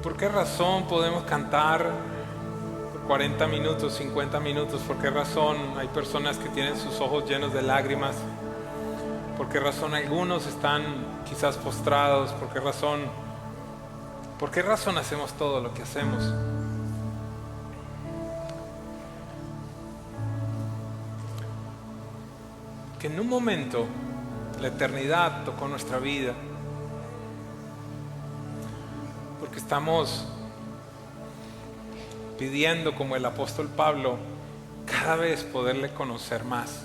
¿Por qué razón podemos cantar por 40 minutos, 50 minutos? ¿Por qué razón hay personas que tienen sus ojos llenos de lágrimas? ¿Por qué razón algunos están quizás postrados? ¿Por qué razón hacemos todo lo que hacemos? Que en un momento la eternidad tocó nuestra vida, porque estamos pidiendo, como el apóstol Pablo, cada vez poderle conocer más.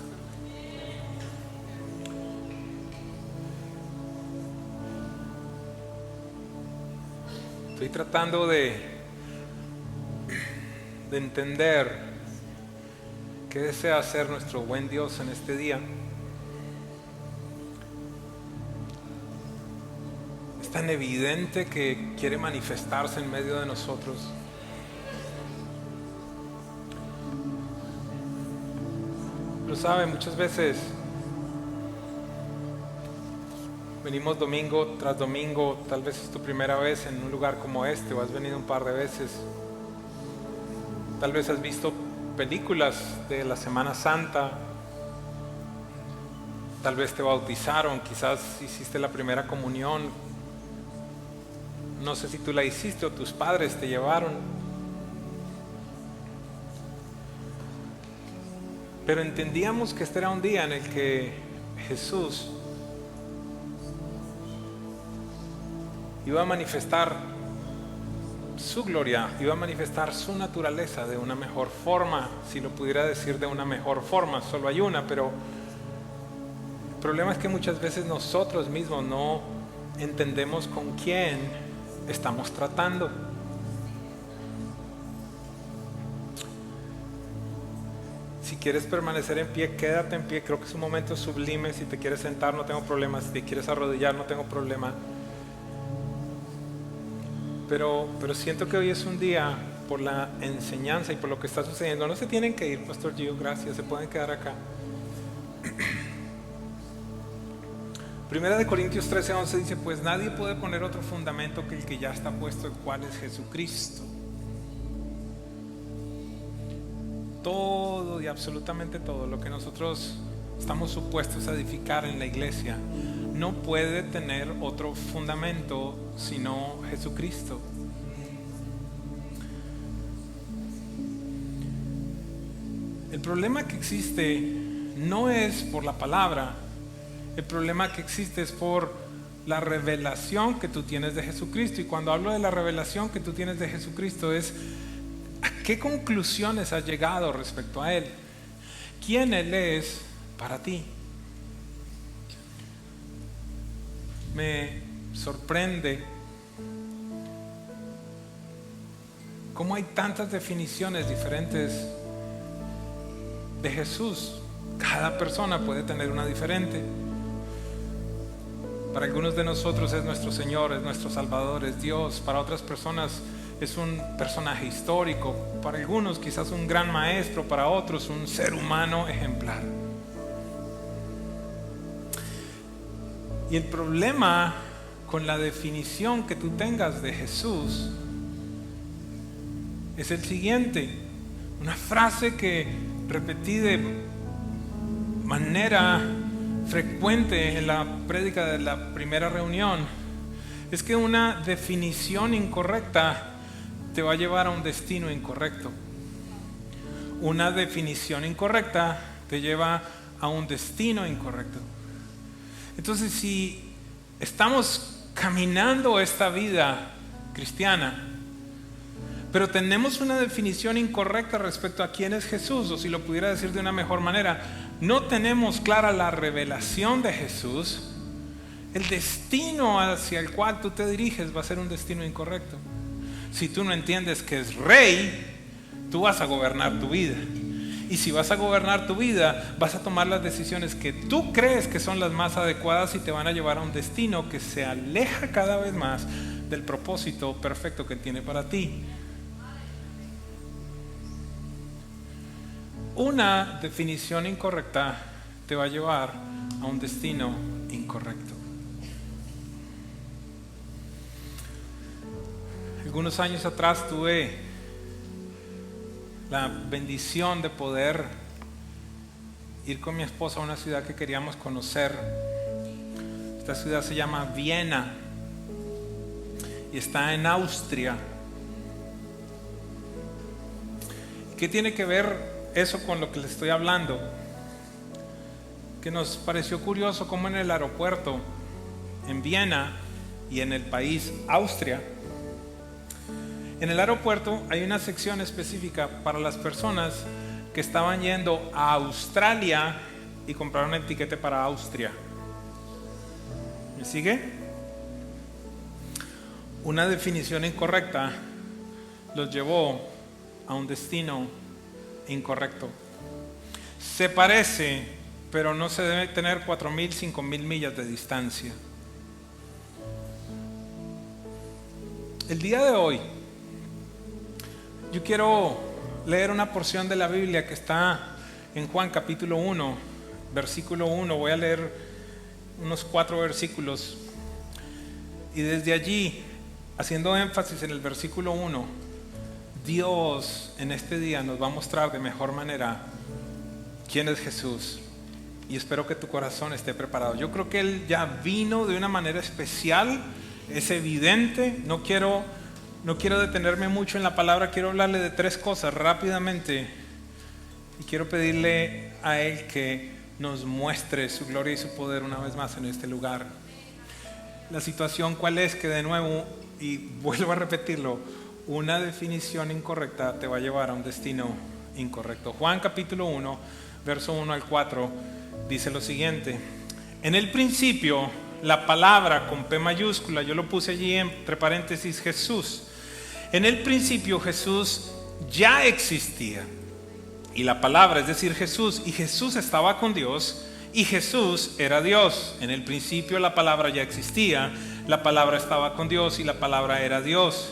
Estoy tratando de entender qué desea hacer nuestro buen Dios en este día. Es tan evidente que quiere manifestarse en medio de nosotros. Pero sabe, muchas veces venimos domingo tras domingo, tal vez es tu primera vez en un lugar como este, o has venido un par de veces. Tal vez has visto películas de la Semana Santa, tal vez te bautizaron, quizás hiciste la primera comunión, no sé si tú la hiciste o tus padres te llevaron. Pero entendíamos que este era un día en el que Jesús iba a manifestar su gloria, iba a manifestar su naturaleza de una mejor forma, si lo pudiera decir de una mejor forma. Solo hay una, pero el problema es que muchas veces nosotros mismos no entendemos con quién estamos tratando. Si quieres permanecer en pie, quédate en pie. Creo que es un momento sublime. Si te quieres sentar, no tengo problema. Si te quieres arrodillar, no tengo problema. Pero siento que hoy es un día, por la enseñanza y por lo que está sucediendo. No se tienen que ir, Pastor Gio, gracias, se pueden quedar acá. Primera de Corintios 13:11 dice: pues nadie puede poner otro fundamento que el que ya está puesto, el cual es Jesucristo. Todo y absolutamente todo lo que nosotros estamos supuestos a edificar en la iglesia no puede tener otro fundamento sino Jesucristo. El problema que existe no es por la palabra, el problema que existe es por la revelación que tú tienes de Jesucristo. Y cuando hablo de la revelación que tú tienes de Jesucristo es ¿a qué conclusiones has llegado respecto a Él? ¿Quién Él es para ti? Me sorprende cómo hay tantas definiciones diferentes de Jesús. Cada persona puede tener una diferente. Para algunos de nosotros es nuestro Señor, es nuestro Salvador, es Dios. Para otras personas es un personaje histórico. Para algunos quizás un gran maestro, para otros un ser humano ejemplar. Y el problema con la definición que tú tengas de Jesús es el siguiente. Una frase que repetí de manera frecuente en la prédica de la primera reunión es que una definición incorrecta te va a llevar a un destino incorrecto. Una definición incorrecta te lleva a un destino incorrecto. Entonces, si estamos caminando esta vida cristiana, pero tenemos una definición incorrecta respecto a quién es Jesús, o si lo pudiera decir de una mejor manera, no tenemos clara la revelación de Jesús, el destino hacia el cual tú te diriges va a ser un destino incorrecto. Si tú no entiendes que es rey, tú vas a gobernar tu vida. Y si vas a gobernar tu vida, vas a tomar las decisiones que tú crees que son las más adecuadas y te van a llevar a un destino que se aleja cada vez más del propósito perfecto que tiene para ti. Una definición incorrecta te va a llevar a un destino incorrecto. Algunos años atrás tuve la bendición de poder ir con mi esposa a una ciudad que queríamos conocer. Esta ciudad se llama Viena y está en Austria. ¿Qué tiene que ver eso con lo que les estoy hablando? Que nos pareció curioso cómo en el aeropuerto en Viena y en el país Austria, en el aeropuerto hay una sección específica para las personas que estaban yendo a Australia y compraron un tiquete para Austria. ¿Me sigue? Una definición incorrecta los llevó a un destino incorrecto. Se parece, pero no se debe tener 4,000, 5,000 millas de distancia. El día de hoy yo quiero leer una porción de la Biblia que está en Juan capítulo 1, versículo 1. Voy a leer unos 4 versículos y desde allí, haciendo énfasis en el versículo 1, Dios en este día nos va a mostrar de mejor manera quién es Jesús, y espero que tu corazón esté preparado. Yo creo que Él ya vino de una manera especial, es evidente. No quiero detenerme mucho en la palabra, quiero hablarle de 3 cosas rápidamente y quiero pedirle a Él que nos muestre su gloria y su poder una vez más en este lugar. La situación cuál es, que de nuevo, y vuelvo a repetirlo, una definición incorrecta te va a llevar a un destino incorrecto. Juan capítulo 1, verso 1 al 4 dice lo siguiente: en el principio la palabra con P mayúscula, yo lo puse allí entre paréntesis, Jesús. En el principio Jesús ya existía, y la palabra, es decir Jesús, y Jesús estaba con Dios, y Jesús era Dios. En el principio la palabra ya existía, la palabra estaba con Dios y la palabra era Dios.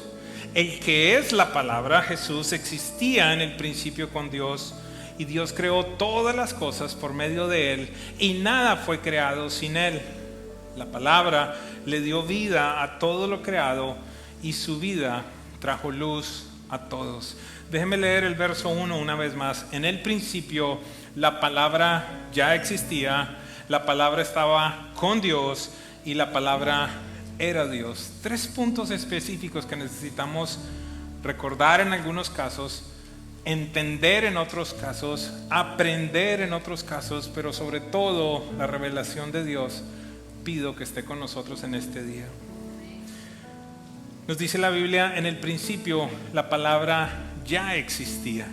El que es la palabra, Jesús, existía en el principio con Dios, y Dios creó todas las cosas por medio de Él, y nada fue creado sin Él. La palabra le dio vida a todo lo creado, y su vida trajo luz a todos. Déjeme leer el verso 1 una vez más. En el principio la palabra ya existía, la palabra estaba con Dios y la palabra era Dios. 3 puntos específicos que necesitamos recordar en algunos casos, entender en otros casos, aprender en otros casos, pero sobre todo la revelación de Dios. Pido que esté con nosotros en este día. Nos dice la Biblia, en el principio la palabra ya existía.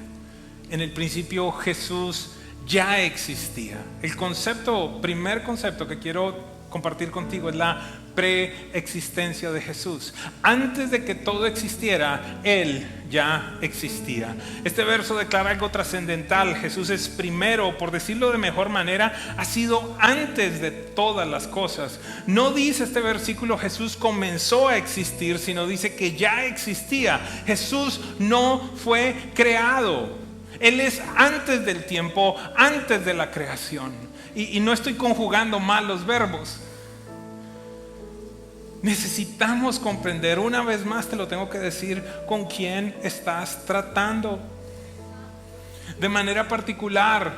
En el principio Jesús ya existía. El primer concepto que quiero compartir contigo es la preexistencia de Jesús. Antes de que todo existiera, Él ya existía. Este verso declara algo trascendental. Jesús es primero, por decirlo de mejor manera, ha sido antes de todas las cosas. No dice este versículo Jesús comenzó a existir, sino dice que ya existía. Jesús no fue creado. Él es antes del tiempo, antes de la creación. Y no estoy conjugando mal los verbos. Necesitamos comprender, una vez más te lo tengo que decir, con quién estás tratando. De manera particular,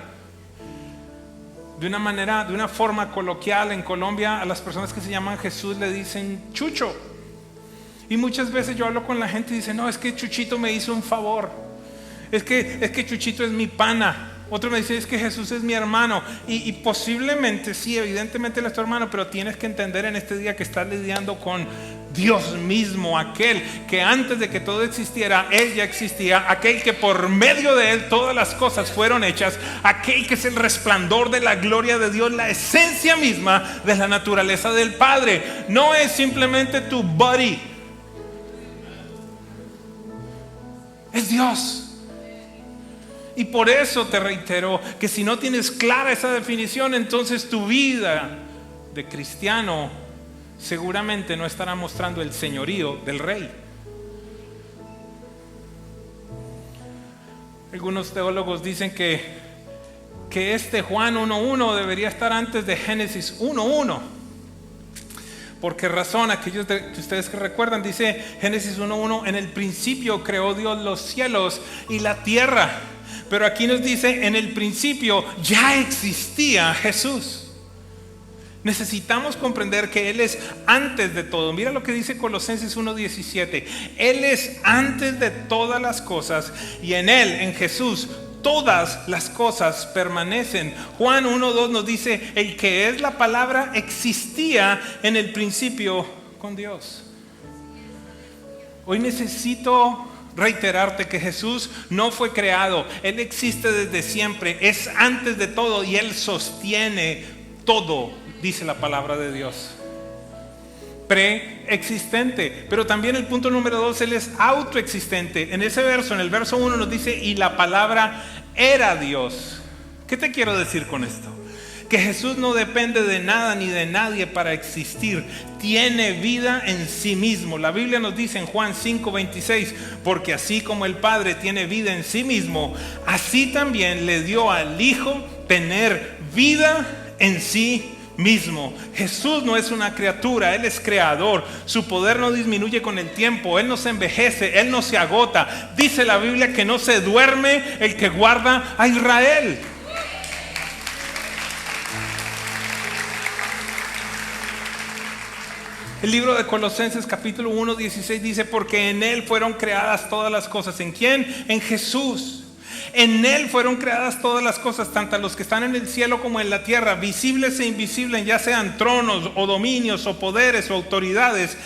de una forma coloquial, en Colombia a las personas que se llaman Jesús le dicen Chucho. Y muchas veces yo hablo con la gente y dicen, no, es que Chuchito me hizo un favor. Es que Chuchito es mi pana. Otro me dice, es que Jesús es mi hermano. Y posiblemente, sí, evidentemente él es tu hermano, pero tienes que entender en este día que estás lidiando con Dios mismo, aquel que antes de que todo existiera, Él ya existía, aquel que por medio de Él todas las cosas fueron hechas, aquel que es el resplandor de la gloria de Dios, la esencia misma de la naturaleza del Padre. No es simplemente tu buddy, es Dios. Y por eso te reitero que si no tienes clara esa definición, entonces tu vida de cristiano seguramente no estará mostrando el señorío del Rey. Algunos teólogos dicen que este Juan 1:1 debería estar antes de Génesis 1:1, ¿Por qué razón? Aquellos que ustedes que recuerdan, dice Génesis 1:1, en el principio creó Dios los cielos y la tierra. Pero aquí nos dice, en el principio ya existía Jesús. Necesitamos comprender que Él es antes de todo. Mira lo que dice Colosenses 1:17. Él es antes de todas las cosas y en Él, en Jesús, todas las cosas permanecen. Juan 1:2 nos dice, el que es la palabra existía en el principio con Dios. Hoy necesito reiterarte que Jesús no fue creado. Él existe desde siempre, es antes de todo y Él sostiene todo. Dice la palabra de Dios. Preexistente. Pero también el punto número 2, Él es autoexistente. En ese verso, en el verso 1 nos dice, y la palabra era Dios. ¿Qué te quiero decir con esto? Que Jesús no depende de nada ni de nadie para existir. Tiene vida en sí mismo. La Biblia nos dice en Juan 5:26, porque así como el Padre tiene vida en sí mismo, así también le dio al Hijo tener vida en sí mismo. Jesús no es una criatura, Él es creador. Su poder no disminuye con el tiempo, Él no se envejece, Él no se agota. Dice la Biblia que no se duerme el que guarda a Israel. El libro de Colosenses capítulo 1:16 dice, porque en Él fueron creadas todas las cosas. ¿En quién? En Jesús. En Él fueron creadas todas las cosas, tanto los que están en el cielo como en la tierra, visibles e invisibles, ya sean tronos o dominios o poderes o autoridades.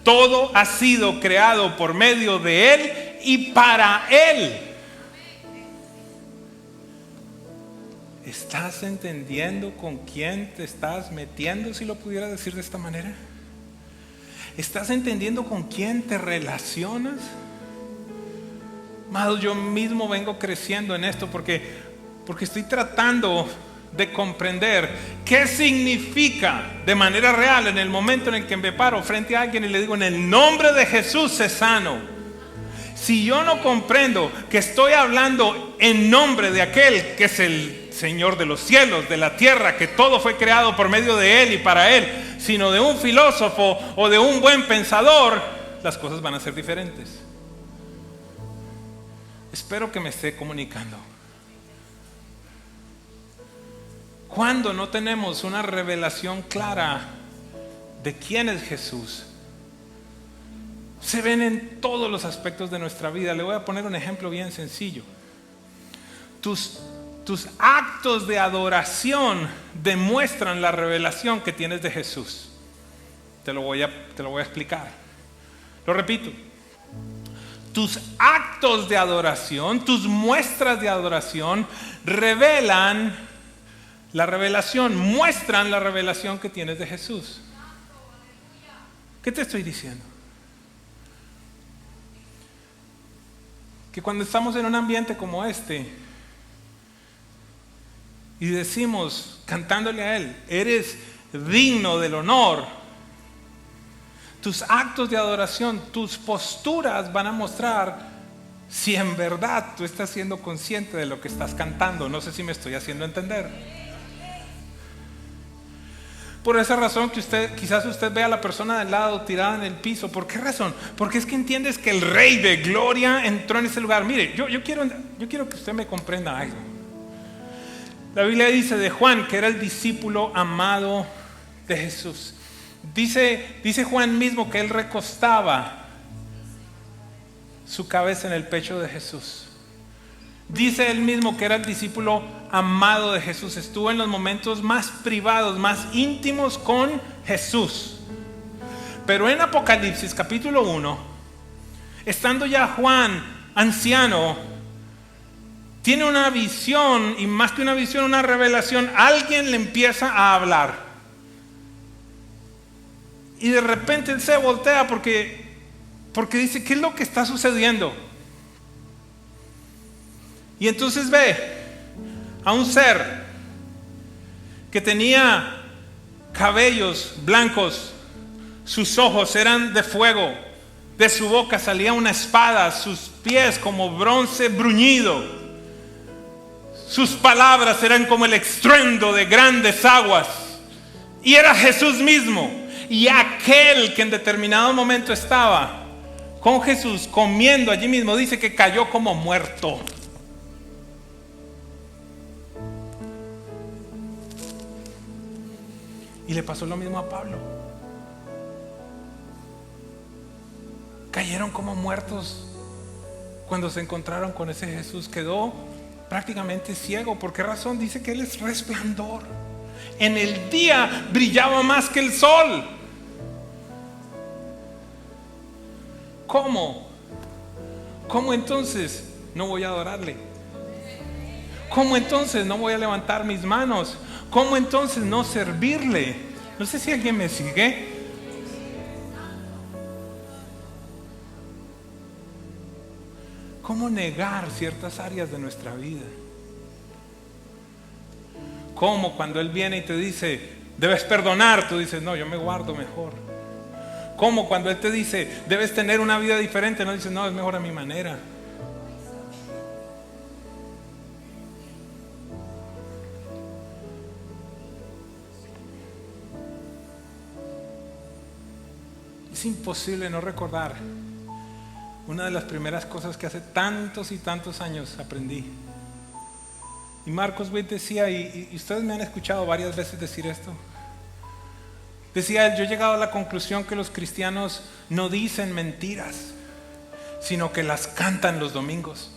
Todo ha sido creado por medio de Él y para Él. ¿Estás entendiendo con quién te estás metiendo, si lo pudiera decir de esta manera? ¿Estás entendiendo con quién te relacionas? Amados, yo mismo vengo creciendo en esto porque estoy tratando de comprender qué significa de manera real en el momento en el que me paro frente a alguien y le digo, en el nombre de Jesús sé sano. Si yo no comprendo que estoy hablando en nombre de aquel que es el Señor de los cielos, de la tierra, que todo fue creado por medio de Él y para Él, sino de un filósofo o de un buen pensador, las cosas van a ser diferentes. Espero que me esté comunicando. Cuando no tenemos una revelación clara de quién es Jesús, se ven en todos los aspectos de nuestra vida. Le voy a poner un ejemplo bien sencillo. Tus actos de adoración demuestran la revelación que tienes de Jesús. Te lo voy a explicar. Lo repito. Tus actos de adoración, tus muestras de adoración revelan la revelación, muestran la revelación que tienes de Jesús. ¿Qué te estoy diciendo? Que cuando estamos en un ambiente como este y decimos, cantándole a Él, eres digno del honor, tus actos de adoración, tus posturas van a mostrar si en verdad tú estás siendo consciente de lo que estás cantando. No sé si me estoy haciendo entender. Por esa razón que quizás usted ve a la persona del lado tirada en el piso. ¿Por qué razón? Porque es que entiendes que el Rey de Gloria entró en ese lugar. Mire, yo quiero que usted me comprenda algo. La Biblia dice de Juan que era el discípulo amado de Jesús. Dice Juan mismo que él recostaba su cabeza en el pecho de Jesús. Dice él mismo que era el discípulo amado de Jesús. Estuvo en los momentos más privados, más íntimos con Jesús. Pero en Apocalipsis capítulo 1, estando ya Juan anciano, tiene una visión, y más que una visión, una revelación. Alguien le empieza a hablar. Y de repente él se voltea porque dice, ¿qué es lo que está sucediendo? Y entonces ve a un ser que tenía cabellos blancos, sus ojos eran de fuego, de su boca salía una espada, sus pies como bronce bruñido, sus palabras eran como el estruendo de grandes aguas. Y era Jesús mismo. Y aquel que en determinado momento estaba con Jesús comiendo allí mismo, dice que cayó como muerto. Y le pasó lo mismo a Pablo. Cayeron como muertos cuando se encontraron con ese Jesús. Quedó prácticamente ciego. ¿Por qué razón? Dice que Él es resplandor. En el día brillaba más que el sol. ¿Cómo? ¿Cómo entonces no voy a adorarle? ¿Cómo entonces no voy a levantar mis manos? ¿Cómo entonces no servirle? No sé si alguien me sigue. ¿Cómo negar ciertas áreas de nuestra vida? ¿Cómo cuando Él viene y te dice, debes perdonar? Tú dices, no, yo me guardo mejor. ¿Cómo cuando Él te dice, debes tener una vida diferente? No dices, no, es mejor a mi manera. Es imposible no recordar una de las primeras cosas que hace tantos y tantos años aprendí. Y Marcos Witt decía, y ustedes me han escuchado varias veces decir esto, decía él, yo he llegado a la conclusión que los cristianos no dicen mentiras, sino que las cantan los domingos.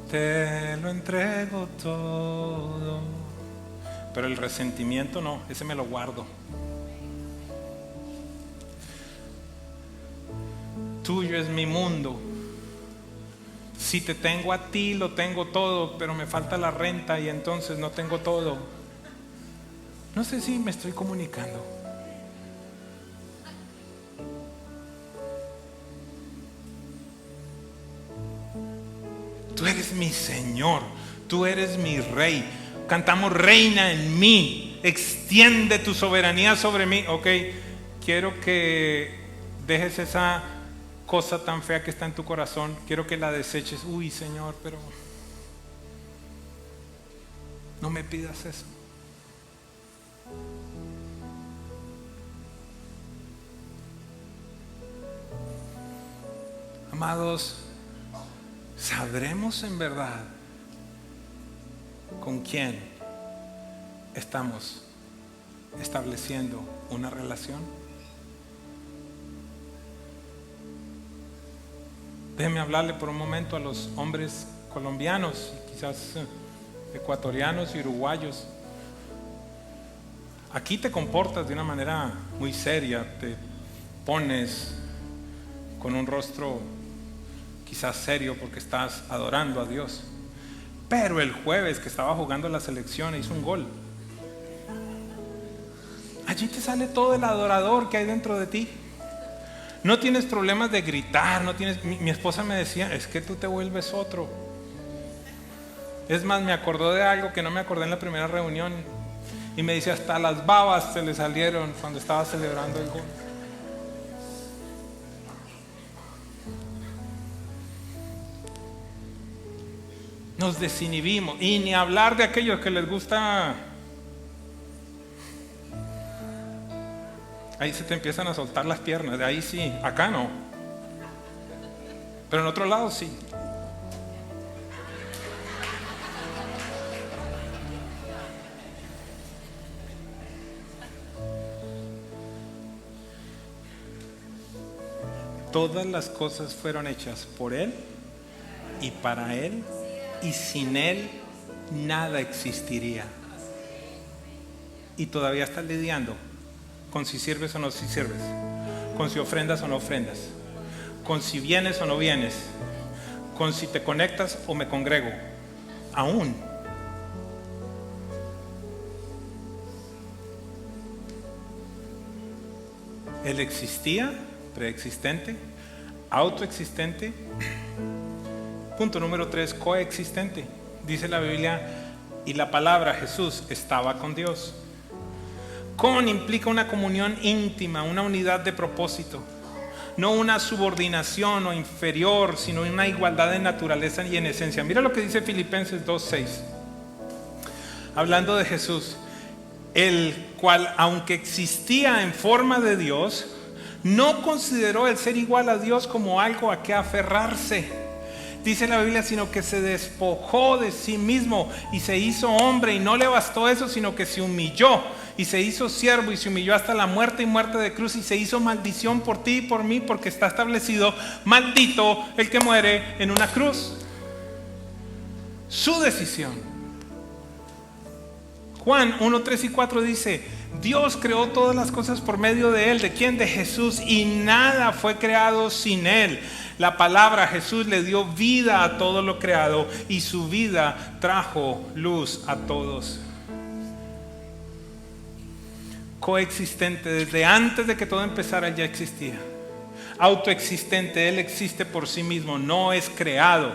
Te lo entrego todo, pero el resentimiento no, ese me lo guardo. Tuyo es mi mundo. Si te tengo a ti, lo tengo todo, pero me falta la renta y entonces no tengo todo. No sé si me estoy comunicando. Tú eres mi Señor, tú eres mi Rey. Cantamos reina en mí, extiende tu soberanía sobre mí. Ok, quiero que dejes esa cosa tan fea que está en tu corazón, quiero que la deseches. Uy, Señor, pero no me pidas eso. Amados, ¿sabremos en verdad con quién estamos estableciendo una relación? Déjenme hablarle por un momento a los hombres colombianos, quizás ecuatorianos y uruguayos. Aquí te comportas de una manera muy seria, te pones con un rostro quizás serio porque estás adorando a Dios. Pero el jueves que estaba jugando la selección hizo un gol. Allí te sale todo el adorador que hay dentro de ti. No tienes problemas de gritar, no tienes. Mi esposa me decía, es que tú te vuelves otro. Es más, me acordó de algo que no me acordé en la primera reunión. Y me dice, hasta las babas se le salieron cuando estaba celebrando el gol. Nos desinhibimos. Y ni hablar de aquellos que les gusta. Ahí se te empiezan a soltar las piernas. De ahí sí, acá no. Pero en otro lado sí. Todas las cosas fueron hechas por Él y para Él, y sin Él nada existiría. Y todavía estás lidiando con si sirves o no si sirves, con si ofrendas o no ofrendas, con si vienes o no vienes, con si te conectas o me congrego. Aún. Él existía, preexistente, autoexistente. Punto número 3, coexistente. Dice la Biblia, y la palabra Jesús estaba con Dios. Con implica una comunión íntima, una unidad de propósito, no una subordinación o inferior, sino una igualdad de naturaleza y en esencia. Mira lo que dice Filipenses 2:6. hablando de Jesús, el cual, aunque existía en forma de Dios, no consideró el ser igual a Dios como algo a que aferrarse. Dice la Biblia, sino que se despojó de sí mismo y se hizo hombre, y no le bastó eso, sino que se humilló y se hizo siervo y se humilló hasta la muerte y muerte de cruz, y se hizo maldición por ti y por mí, porque está establecido: maldito el que muere en una cruz. Su decisión. Juan 1, 3 y 4 dice: Dios creó todas las cosas por medio de Él. ¿De quién? De Jesús. Y nada fue creado sin Él. La palabra Jesús le dio vida a todo lo creado, y su vida trajo luz a todos. Coexistente, desde antes de que todo empezara Él ya existía. Autoexistente, Él existe por sí mismo, no es creado.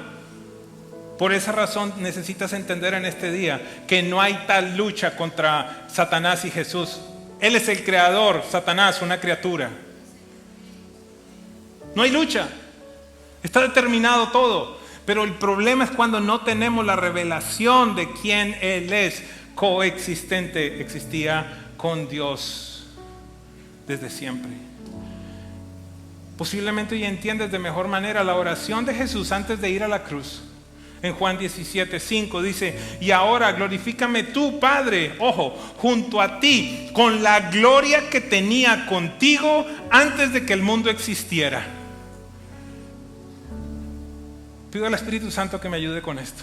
Por esa razón necesitas entender en este día que no hay tal lucha contra Satanás y Jesús. Él es el creador, Satanás una criatura. No hay lucha, está determinado todo. Pero el problema es cuando no tenemos la revelación de quién Él es. Coexistente, existía con Dios desde siempre. Posiblemente ya entiendes de mejor manera la oración de Jesús antes de ir a la cruz. En Juan 17:5 dice: y ahora glorifícame tú, Padre, ojo, junto a ti, con la gloria que tenía contigo antes de que el mundo existiera. Pido al Espíritu Santo que me ayude con esto.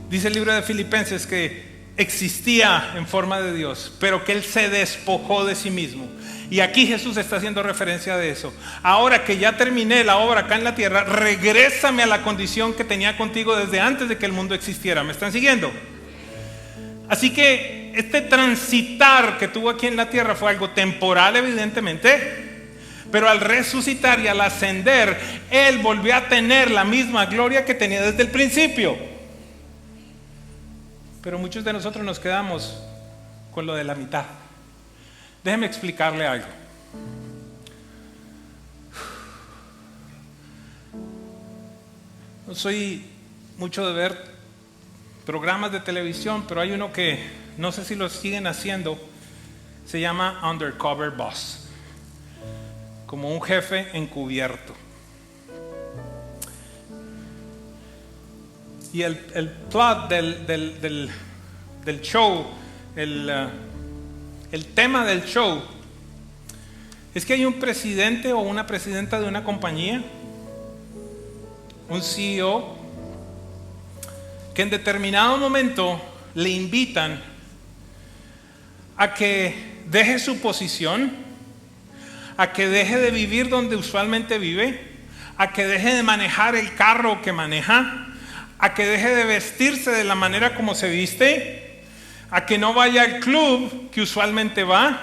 Dice el libro de Filipenses que existía en forma de Dios, pero que Él se despojó de sí mismo. Y aquí Jesús está haciendo referencia de eso. Ahora que ya terminé la obra acá en la tierra, regrésame a la condición que tenía contigo desde antes de que el mundo existiera. ¿Me están siguiendo? Así que este transitar que tuvo aquí en la tierra fue algo temporal, evidentemente, pero al resucitar y al ascender, Él volvió a tener la misma gloria que tenía desde el principio. Pero muchos de nosotros nos quedamos con lo de la mitad. Déjeme explicarle algo. No soy mucho de ver programas de televisión, pero hay uno que no sé si lo siguen haciendo. Se llama Undercover Boss, como un jefe encubierto. Y el plot del show, el tema del show es que hay un presidente o una presidenta de una compañía, un CEO, que en determinado momento le invitan a que deje su posición, a que deje de vivir donde usualmente vive, a que deje de manejar el carro que maneja, a que deje de vestirse de la manera como se viste, a que no vaya al club que usualmente va,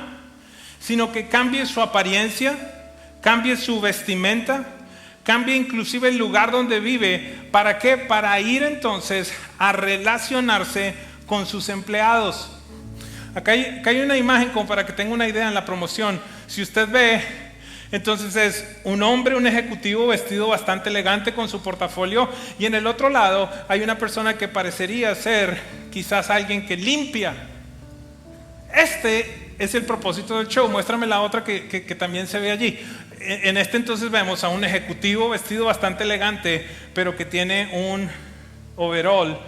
sino que cambie su apariencia, cambie su vestimenta, cambie inclusive el lugar donde vive. ¿Para qué? Para ir entonces a relacionarse con sus empleados. Acá hay una imagen como para que tenga una idea en la promoción. Si usted ve, entonces es un hombre, un ejecutivo vestido bastante elegante con su portafolio, y en el otro lado hay una persona que parecería ser quizás alguien que limpia. Este es el propósito del show. Muéstrame la otra que también se ve allí. En este entonces vemos a un ejecutivo vestido bastante elegante, pero que tiene un overall,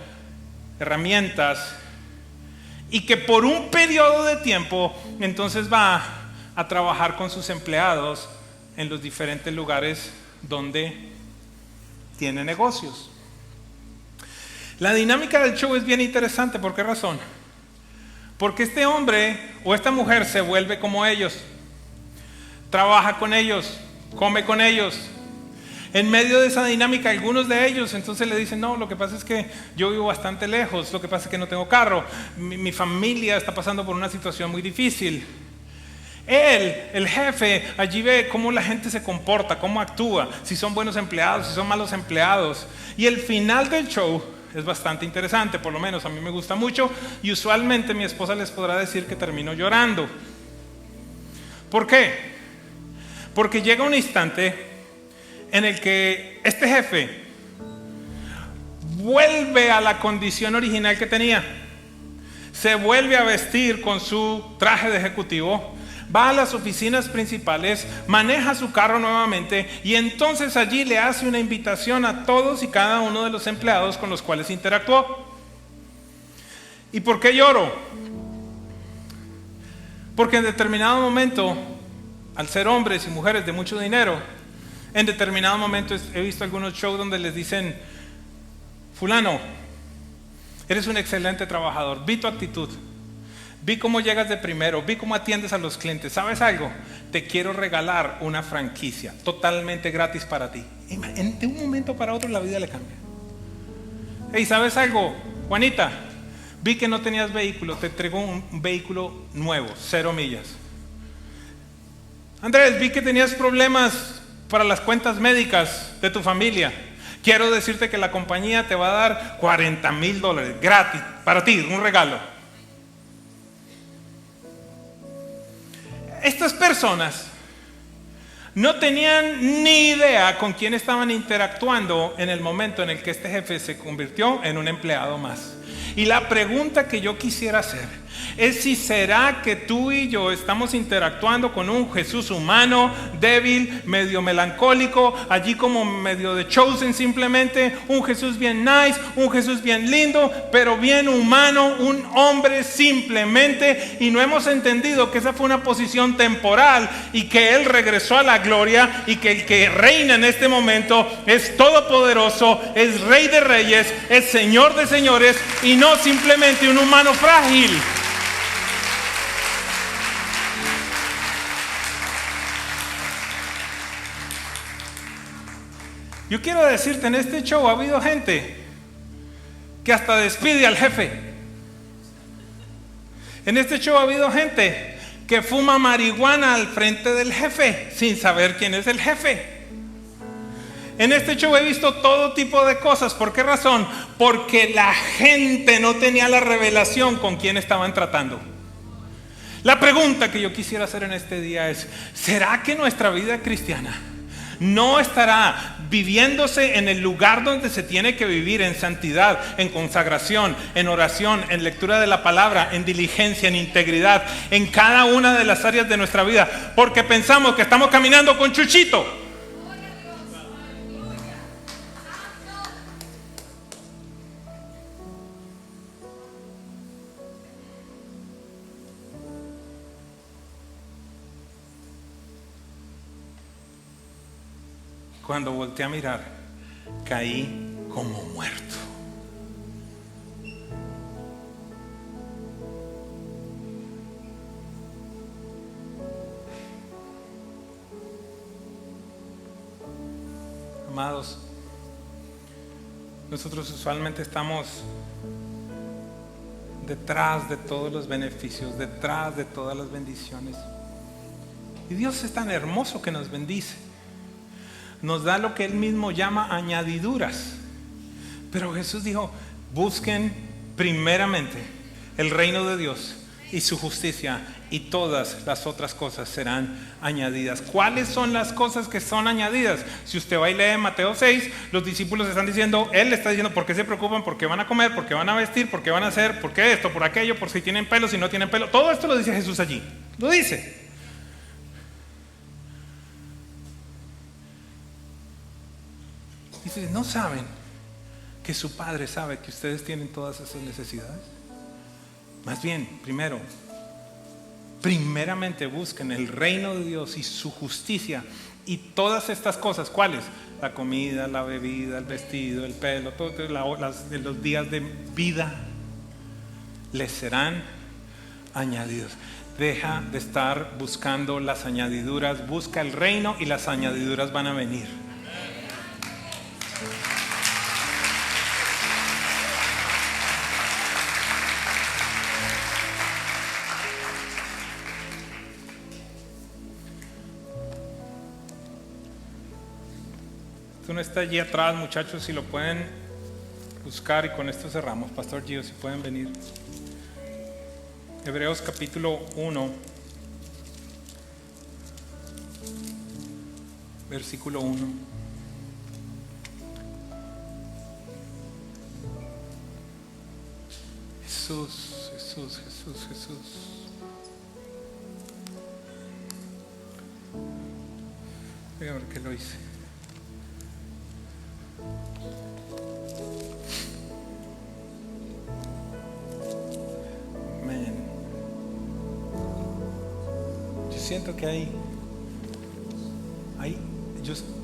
herramientas, y que por un periodo de tiempo entonces va a trabajar con sus empleados en los diferentes lugares donde tiene negocios. La dinámica del show es bien interesante. ¿Por qué razón? Porque este hombre o esta mujer se vuelve como ellos, trabaja con ellos, come con ellos. En medio de esa dinámica, algunos de ellos entonces le dicen: no, lo que pasa es que yo vivo bastante lejos, lo que pasa es que no tengo carro, mi familia está pasando por una situación muy difícil. Él, el jefe, allí ve cómo la gente se comporta, cómo actúa, si son buenos empleados, si son malos empleados. Y el final del show es bastante interesante, por lo menos a mí me gusta mucho, y usualmente mi esposa les podrá decir que termino llorando. ¿Por qué? Porque llega un instante en el que este jefe vuelve a la condición original que tenía. Se vuelve a vestir con su traje de ejecutivo, va a las oficinas principales, maneja su carro nuevamente y entonces allí le hace una invitación a todos y cada uno de los empleados con los cuales interactuó. ¿Y por qué lloro? Porque en determinado momento, al ser hombres y mujeres de mucho dinero, en determinado momento he visto algunos shows donde les dicen: fulano, eres un excelente trabajador, vi tu actitud, vi cómo llegas de primero, vi cómo atiendes a los clientes. ¿Sabes algo? Te quiero regalar una franquicia totalmente gratis para ti. De un momento para otro la vida le cambia. Hey, ¿sabes algo? Juanita, vi que no tenías vehículo, te traigo un vehículo nuevo, 0 millas. Andrés, vi que tenías problemas para las cuentas médicas de tu familia. Quiero decirte que la compañía te va a dar $40,000 gratis para ti, un regalo. Estas personas no tenían ni idea con quién estaban interactuando en el momento en el que este jefe se convirtió en un empleado más. Y la pregunta que yo quisiera hacer es si será que tú y yo estamos interactuando con un Jesús humano, débil, medio melancólico, allí como medio de chosen simplemente, un Jesús bien nice, un Jesús bien lindo, pero bien humano, un hombre simplemente, y no hemos entendido que esa fue una posición temporal y que Él regresó a la gloria y que el que reina en este momento es todopoderoso, es Rey de Reyes, es Señor de Señores y no simplemente un humano frágil. Yo quiero decirte, en este show ha habido gente que hasta despide al jefe. En este show ha habido gente que fuma marihuana al frente del jefe sin saber quién es el jefe. En este show he visto todo tipo de cosas. ¿Por qué razón? Porque la gente no tenía la revelación con quién estaban tratando. La pregunta que yo quisiera hacer en este día es: ¿será que nuestra vida cristiana no estará viviéndose en el lugar donde se tiene que vivir, en santidad, en consagración, en oración, en lectura de la palabra, en diligencia, en integridad, en cada una de las áreas de nuestra vida? Porque pensamos que estamos caminando con Chuchito. Cuando volteé a mirar, caí como muerto. Amados, nosotros usualmente estamos detrás de todos los beneficios, detrás de todas las bendiciones. Y Dios es tan hermoso que nos bendice. Nos da lo que Él mismo llama añadiduras. Pero Jesús dijo: busquen primeramente el reino de Dios y su justicia, y todas las otras cosas serán añadidas. ¿Cuáles son las cosas que son añadidas? Si usted va y lee Mateo 6, los discípulos están diciendo, Él está diciendo: ¿por qué se preocupan? ¿Por qué van a comer? ¿Por qué van a vestir? ¿Por qué van a hacer? ¿Por qué esto? ¿Por aquello? ¿Por si tienen pelo? ¿Si no tienen pelo? Todo esto lo dice Jesús allí. Lo dice. Dice: ¿no saben que su Padre sabe que ustedes tienen todas esas necesidades? Más bien, primeramente busquen el reino de Dios y su justicia, y todas estas cosas, ¿cuáles? La comida, la bebida, el vestido, el pelo, todos los días de vida les serán añadidos. Deja de estar buscando las añadiduras, busca el reino y las añadiduras van a venir. No está allí atrás, muchachos, si lo pueden buscar, y con esto cerramos. Pastor Gio, si pueden venir. Hebreos capítulo 1, versículo 1. Jesús, Jesús, Jesús, Jesús. Voy a ver qué lo hice. Amén. Yo siento que hay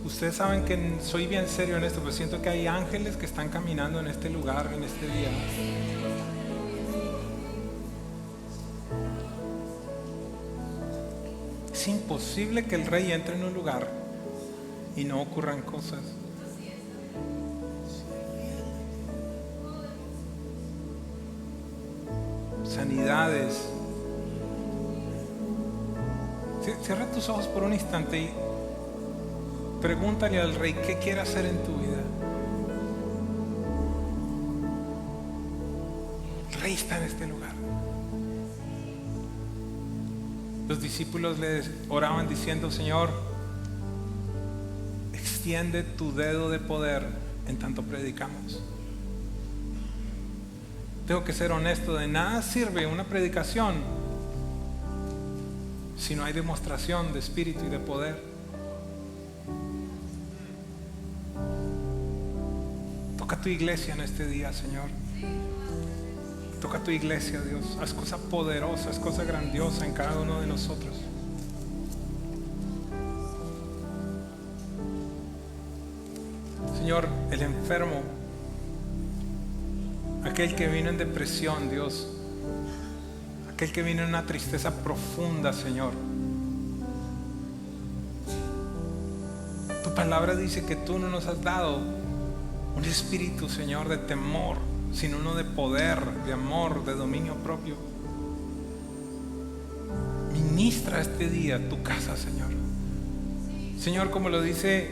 ustedes saben que soy bien serio en esto, pero siento que hay ángeles que están caminando en este lugar, en este día. Es imposible que el rey entre en un lugar y no ocurran cosas. Sanidades. Cierra tus ojos por un instante y pregúntale al rey qué quiere hacer en tu vida. El rey está en este lugar. Los discípulos les oraban diciendo: Señor, extiende tu dedo de poder en tanto predicamos. Tengo que ser honesto, de nada sirve una predicación si no hay demostración de espíritu y de poder. Toca tu iglesia en este día, Señor. Toca tu iglesia, Dios. Haz cosas poderosas, cosas grandiosas en cada uno de nosotros. Señor, el enfermo, aquel que vino en depresión, Dios, aquel que vino en una tristeza profunda, Señor. Tu palabra dice que tú no nos has dado un espíritu, Señor, de temor, sino uno de poder, de amor, de dominio propio. Ministra este día tu casa, Señor. Señor, como lo dice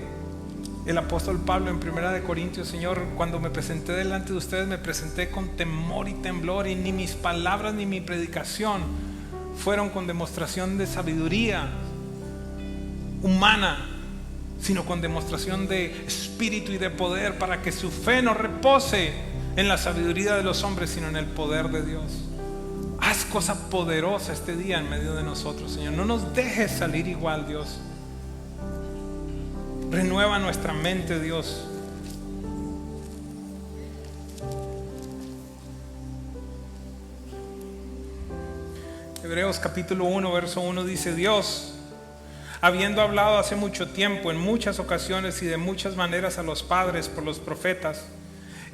el apóstol Pablo en 1 Corintios, Señor, cuando me presenté delante de ustedes, me presenté con temor y temblor, y ni mis palabras ni mi predicación fueron con demostración de sabiduría humana, sino con demostración de espíritu y de poder, para que su fe no repose en la sabiduría de los hombres, sino en el poder de Dios. Haz cosa poderosa este día en medio de nosotros, Señor. No nos dejes salir igual, Dios. Renueva nuestra mente, Dios. Hebreos capítulo 1, verso 1 dice: Dios, habiendo hablado hace mucho tiempo, en muchas ocasiones y de muchas maneras a los padres por los profetas,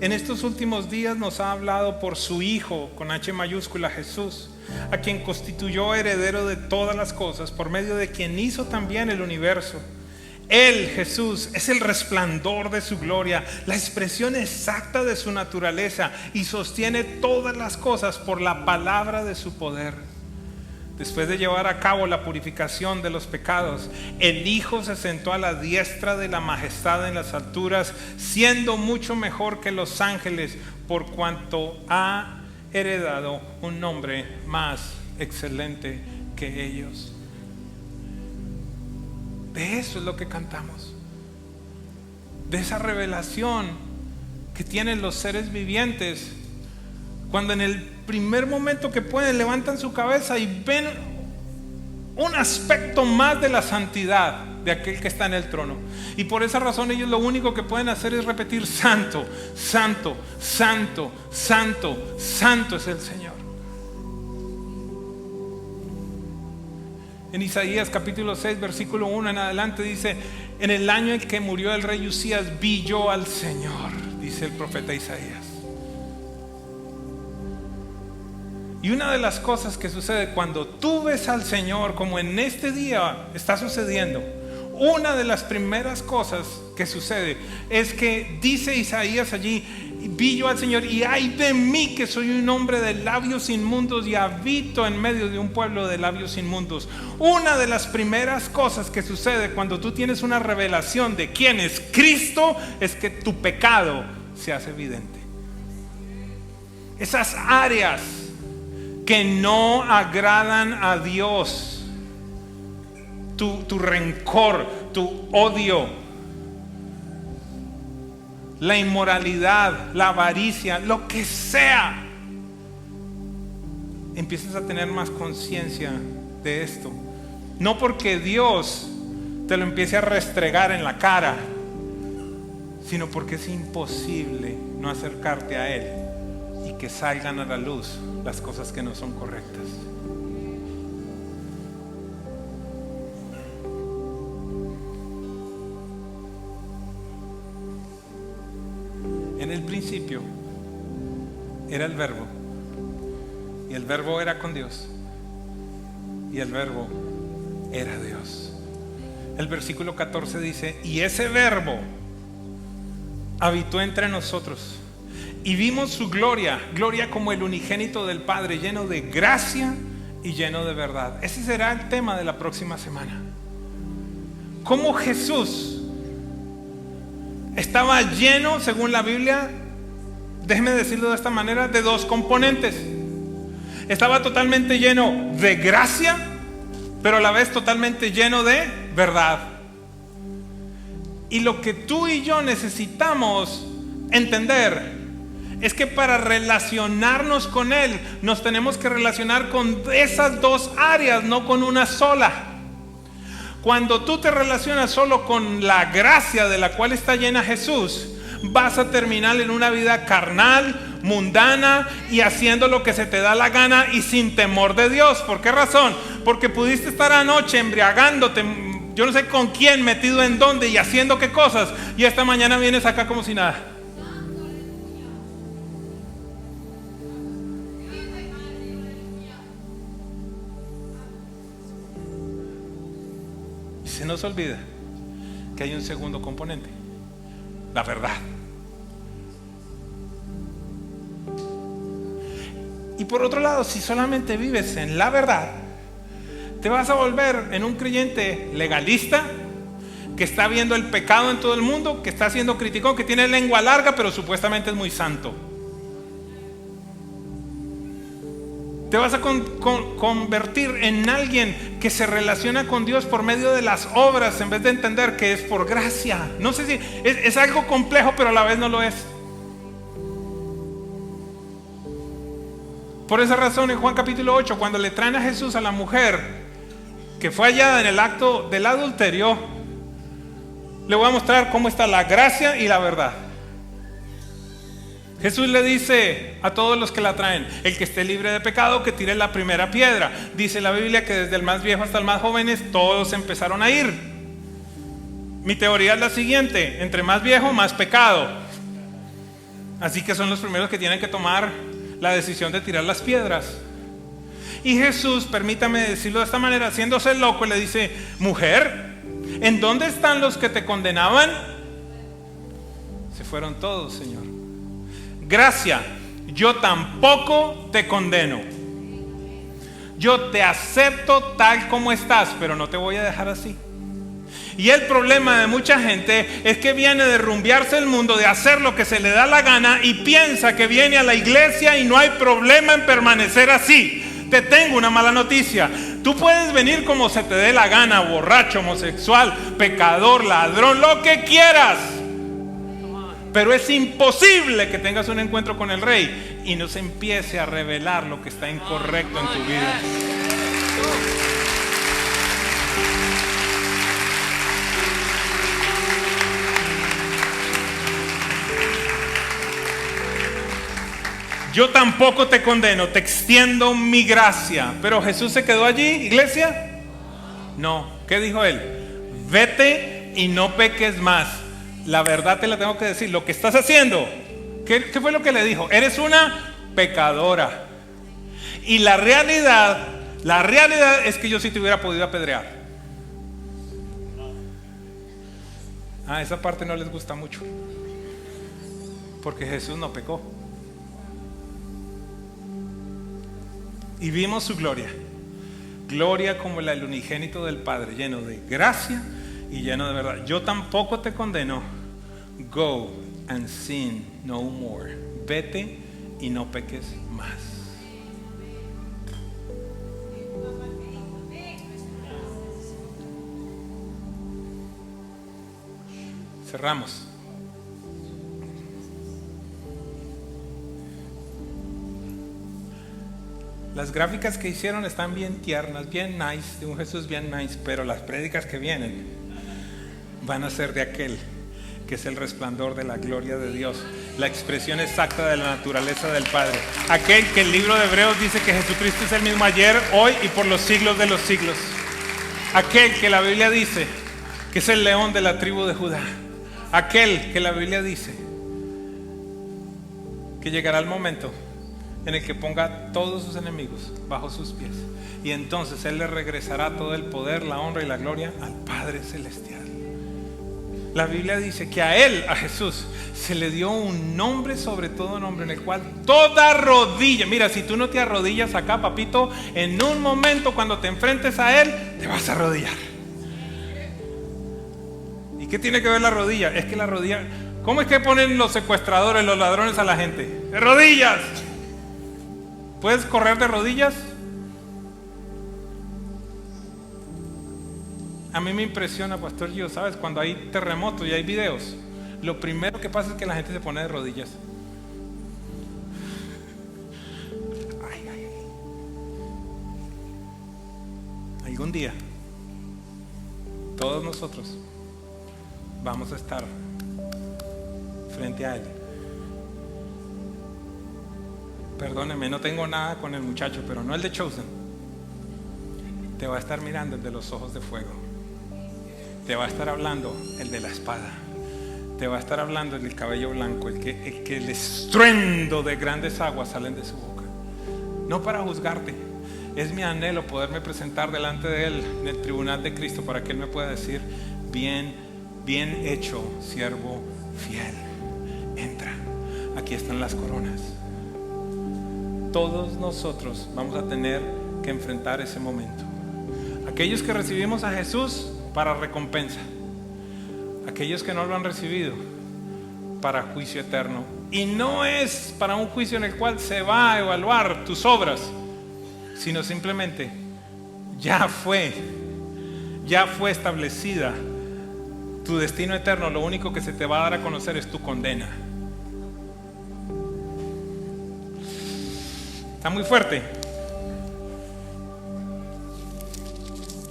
en estos últimos días nos ha hablado por su Hijo, con H mayúscula, Jesús, a quien constituyó heredero de todas las cosas, por medio de quien hizo también el universo. Él, Jesús, es el resplandor de su gloria, la expresión exacta de su naturaleza, y sostiene todas las cosas por la palabra de su poder. Después de llevar a cabo la purificación de los pecados, el Hijo se sentó a la diestra de la majestad en las alturas, siendo mucho mejor que los ángeles, por cuanto ha heredado un nombre más excelente que ellos. De eso es lo que cantamos, de esa revelación que tienen los seres vivientes, cuando en el primer momento que pueden levantan su cabeza y ven un aspecto más de la santidad de aquel que está en el trono. Y por esa razón ellos lo único que pueden hacer es repetir: santo, santo, santo, santo, santo es el Señor. En Isaías capítulo 6 versículo 1 en adelante dice: en el año en que murió el rey Usías vi yo al Señor, dice el profeta Isaías. Y una de las cosas que sucede cuando tú ves al Señor, como en este día está sucediendo, una de las primeras cosas que sucede es que dice Isaías allí: vi yo al Señor, y ay de mí que soy un hombre de labios inmundos y habito en medio de un pueblo de labios inmundos. Una de las primeras cosas que sucede cuando tú tienes una revelación de quién es Cristo es que tu pecado se hace evidente. Esas áreas que no agradan a Dios, tu rencor, tu odio, la inmoralidad, la avaricia, lo que sea, empieces a tener más conciencia de esto. No porque Dios te lo empiece a restregar en la cara, sino porque es imposible no acercarte a Él y que salgan a la luz las cosas que no son correctas. En el principio era el Verbo, y el Verbo era con Dios, y el Verbo era Dios. El versículo 14 dice: y ese Verbo habitó entre nosotros, y vimos su gloria, gloria como el unigénito del Padre, lleno de gracia y lleno de verdad. Ese será el tema de la próxima semana. Cómo Jesús estaba lleno, según la Biblia, déjeme decirlo de esta manera, de dos componentes. Estaba totalmente lleno de gracia, pero a la vez totalmente lleno de verdad. Y lo que tú y yo necesitamos entender es que para relacionarnos con Él, nos tenemos que relacionar con esas dos áreas, no con una sola. Cuando tú te relacionas solo con la gracia de la cual está llena Jesús, vas a terminar en una vida carnal, mundana y haciendo lo que se te da la gana y sin temor de Dios. ¿Por qué razón? Porque pudiste estar anoche embriagándote, yo no sé con quién, metido en dónde y haciendo qué cosas, y esta mañana vienes acá como si nada. Y se nos olvida que hay un segundo componente: la verdad. Y por otro lado, si solamente vives en la verdad, te vas a volver en un creyente legalista que está viendo el pecado en todo el mundo, que está siendo criticón, que tiene lengua larga, pero supuestamente es muy santo. Te vas a convertir en alguien que se relaciona con Dios por medio de las obras, en vez de entender que es por gracia. No sé si es algo complejo, pero a la vez no lo es. Por esa razón, en Juan capítulo 8, cuando le traen a Jesús a la mujer que fue hallada en el acto del adulterio, le voy a mostrar cómo está la gracia y la verdad. Jesús le dice a todos los que la traen: el que esté libre de pecado, que tire la primera piedra. Dice la Biblia que desde el más viejo hasta el más jóvenes, todos empezaron a ir. Mi teoría es la siguiente: entre más viejo, más pecado. Así que son los primeros que tienen que tomar la decisión de tirar las piedras. Y Jesús, permítame decirlo de esta manera, haciéndose loco, le dice: mujer, ¿en dónde están los que te condenaban? Se fueron todos, Señor. Gracia, yo tampoco te condeno. Yo te acepto tal como estás, pero no te voy a dejar así. Y el problema de mucha gente es que viene de rumbearse el mundo, de hacer lo que se le da la gana, y piensa que viene a la iglesia y no hay problema en permanecer así. Te tengo una mala noticia: tú puedes venir como se te dé la gana, borracho, homosexual, pecador, ladrón, lo que quieras, pero es imposible que tengas un encuentro con el Rey y no se empiece a revelar lo que está incorrecto en tu vida. Yo tampoco te condeno, te extiendo mi gracia. Pero Jesús se quedó allí, iglesia. No, ¿qué dijo Él? Vete y no peques más. La verdad te la tengo que decir, lo que estás haciendo, ¿qué fue lo que le dijo? Eres una pecadora. Y la realidad es que yo sí te hubiera podido apedrear. Esa parte no les gusta mucho, porque Jesús no pecó. Y vimos su gloria, gloria como la del unigénito del Padre, lleno de gracia y lleno de verdad. Yo tampoco te condeno. Go and sin no more. Vete y no peques más. Cerramos. Las gráficas que hicieron están bien tiernas, bien nice, de un Jesús bien nice, pero las prédicas que vienen van a ser de aquel que es el resplandor de la gloria de Dios, la expresión exacta de la naturaleza del Padre. Aquel que el libro de Hebreos dice que Jesucristo es el mismo ayer, hoy y por los siglos de los siglos. Aquel que la Biblia dice que es el león de la tribu de Judá. Aquel que la Biblia dice que llegará el momento en el que ponga a todos sus enemigos bajo sus pies, y entonces Él le regresará todo el poder, la honra y la gloria al Padre Celestial. La Biblia dice que a Él, a Jesús, se le dio un nombre sobre todo nombre, en el cual toda rodilla, mira, si tú no te arrodillas acá, papito, en un momento cuando te enfrentes a Él, te vas a arrodillar. ¿Y qué tiene que ver la rodilla? Es que la rodilla, ¿cómo es que ponen los secuestradores, los ladrones a la gente? ¡De rodillas! ¿Puedes correr de rodillas? A mí me impresiona, Pastor Gio, ¿sabes? Cuando hay terremotos y hay videos, lo primero que pasa es que la gente se pone de rodillas. Ay, ay, ay. Algún día, todos nosotros vamos a estar frente a Él. Perdóneme, no tengo nada con el muchacho, pero no el de Chosen. Te va a estar mirando el de los ojos de fuego. Te va a estar hablando el de la espada. Te va a estar hablando el del cabello blanco, el que el estruendo de grandes aguas salen de su boca. No para juzgarte. Es mi anhelo poderme presentar delante de Él en el tribunal de Cristo, para que Él me pueda decir: bien hecho, siervo fiel. Entra, aquí están las coronas. Todos nosotros vamos a tener que enfrentar ese momento. Aquellos que recibimos a Jesús, para recompensa. Aquellos que no lo han recibido, para juicio eterno. Y no es para un juicio en el cual se va a evaluar tus obras, sino simplemente ya fue establecida tu destino eterno. Lo único que se te va a dar a conocer es tu condena. Está muy fuerte.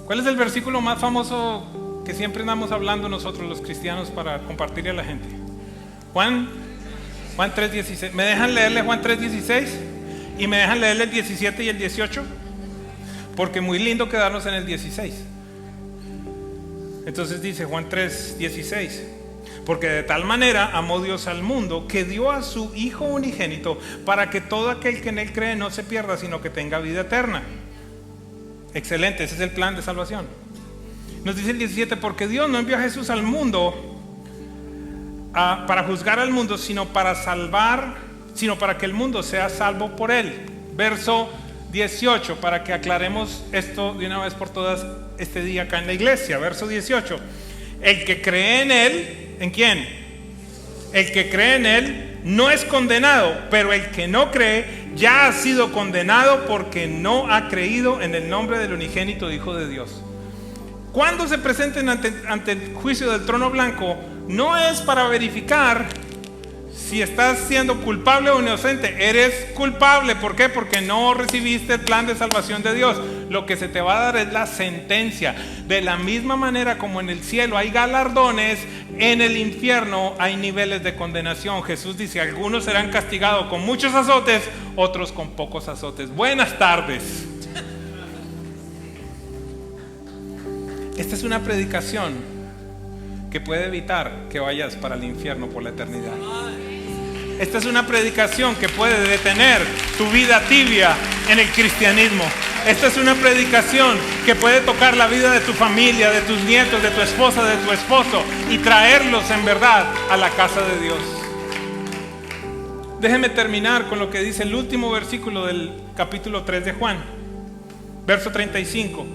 ¿Cuál es el versículo más famoso que siempre andamos hablando nosotros los cristianos para compartirle a la gente? Juan 3:16. ¿Me dejan leerle Juan 3:16? ¿Y me dejan leerle el 17 y el 18? Porque muy lindo quedarnos en el 16. Entonces dice Juan 3:16: porque de tal manera amó Dios al mundo, que dio a su Hijo unigénito, para que todo aquel que en Él cree no se pierda, sino que tenga vida eterna. Excelente, ese es el plan de salvación. Nos dice el 17: porque Dios no envió a Jesús al mundo para juzgar al mundo, sino para que el mundo sea salvo por Él. Verso 18, para que aclaremos esto de una vez por todas este día acá en la iglesia. Verso 18: el que cree en Él, ¿en quién? El que cree en Él no es condenado, pero el que no cree ya ha sido condenado, porque no ha creído en el nombre del unigénito Hijo de Dios. Cuando se presenten ante el juicio del trono blanco, no es para verificar si estás siendo culpable o inocente. Eres culpable. ¿Por qué? Porque no recibiste el plan de salvación de Dios. Lo que se te va a dar es la sentencia. De la misma manera como en el cielo hay galardones, en el infierno hay niveles de condenación. Jesús dice: algunos serán castigados con muchos azotes, otros con pocos azotes. Buenas tardes. Esta es una predicación que puede evitar que vayas para el infierno por la eternidad. Esta es una predicación que puede detener tu vida tibia en el cristianismo. Esta es una predicación que puede tocar la vida de tu familia, de tus nietos, de tu esposa, de tu esposo, y traerlos en verdad a la casa de Dios. Déjeme terminar con lo que dice el último versículo del capítulo 3 de Juan, verso 35.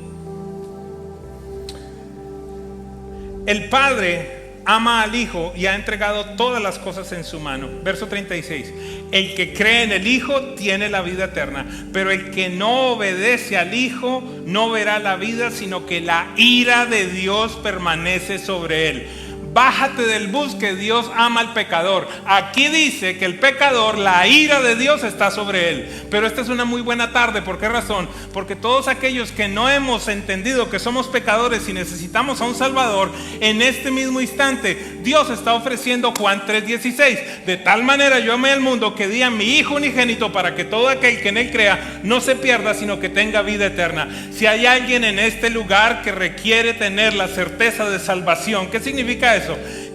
El Padre ama al Hijo y ha entregado todas las cosas en su mano. Verso 36. El que cree en el Hijo tiene la vida eterna, pero el que no obedece al Hijo no verá la vida, sino que la ira de Dios permanece sobre él. Bájate del bus, que Dios ama al pecador. Aquí dice que el pecador, la ira de Dios está sobre él. Pero esta es una muy buena tarde. ¿Por qué razón? Porque todos aquellos que no hemos entendido que somos pecadores y necesitamos a un Salvador, en este mismo instante Dios está ofreciendo Juan 3:16. De tal manera yo amé al mundo que di a mi Hijo unigénito para que todo aquel que en él crea no se pierda, sino que tenga vida eterna. Si hay alguien en este lugar que requiere tener la certeza de salvación, ¿qué significa eso?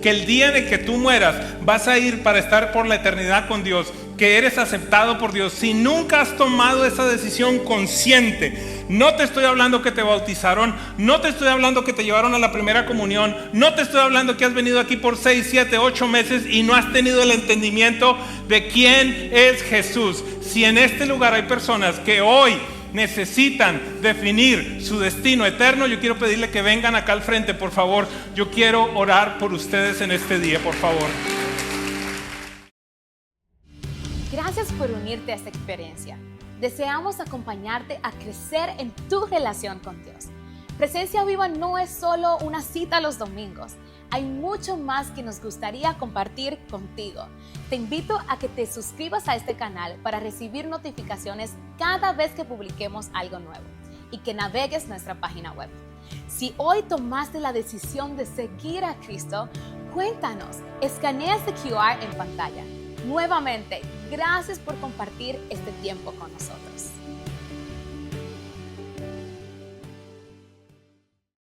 Que el día en el que tú mueras vas a ir para estar por la eternidad con Dios, que eres aceptado por Dios. Si nunca has tomado esa decisión consciente, no te estoy hablando que te bautizaron, no te estoy hablando que te llevaron a la primera comunión, no te estoy hablando que has venido aquí por 6, 7, 8 meses y no has tenido el entendimiento de quién es Jesús. Si en este lugar hay personas que hoy necesitan definir su destino eterno, yo quiero pedirle que vengan acá al frente, por favor. Yo quiero orar por ustedes en este día, por favor. Gracias por unirte a esta experiencia. Deseamos acompañarte a crecer en tu relación con Dios. Presencia Viva no es solo una cita los domingos. Hay mucho más que nos gustaría compartir contigo. Te invito a que te suscribas a este canal para recibir notificaciones cada vez que publiquemos algo nuevo y que navegues nuestra página web. Si hoy tomaste la decisión de seguir a Cristo, cuéntanos, escanea este QR en pantalla. Nuevamente, gracias por compartir este tiempo con nosotros.